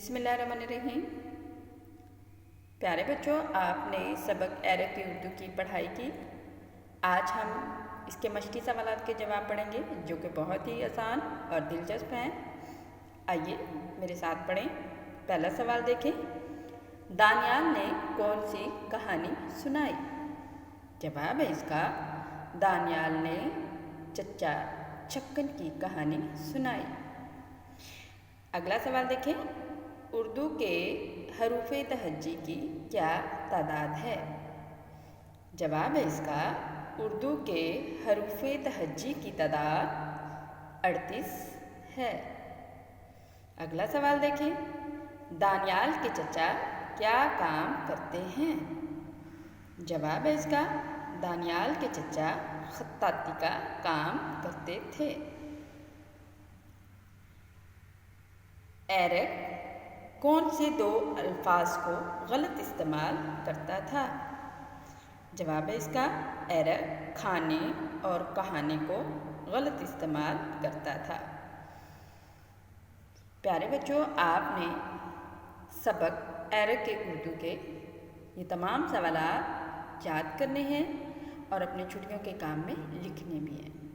बिस्मिल्लाहिर्रहमानिर्रहीम। प्यारे बच्चों, आपने सबक एरक की उर्दू की पढ़ाई की। आज हम इसके मश्की सवालात के जवाब पढ़ेंगे जो कि बहुत ही आसान और दिलचस्प हैं। आइए मेरे साथ पढ़ें। पहला सवाल देखें। दानियाल ने कौन सी कहानी सुनाई? जवाब है इसका, दानियाल ने चच्चा छक्कन की कहानी सुनाई। अगला सवाल देखें। उर्दू के हरूफ़े तहज्जी की क्या तादाद है? जवाब है इसका, उर्दू के हरूफ़े तहज्जी की तादाद 38 है। अगला सवाल देखें। दानियाल के चचा क्या काम करते हैं? जवाब है इसका, दानियाल के चचा खत्ताती का काम करते थे। एरक कौन से दो अल्फाज को गलत इस्तेमाल करता था? जवाब है इसका, एरक खाने और कहाने को गलत इस्तेमाल करता था। प्यारे बच्चों, आपने सबक एरक के उर्दू के ये तमाम सवालात याद करने हैं और अपनी छुट्टियों के काम में लिखने भी हैं।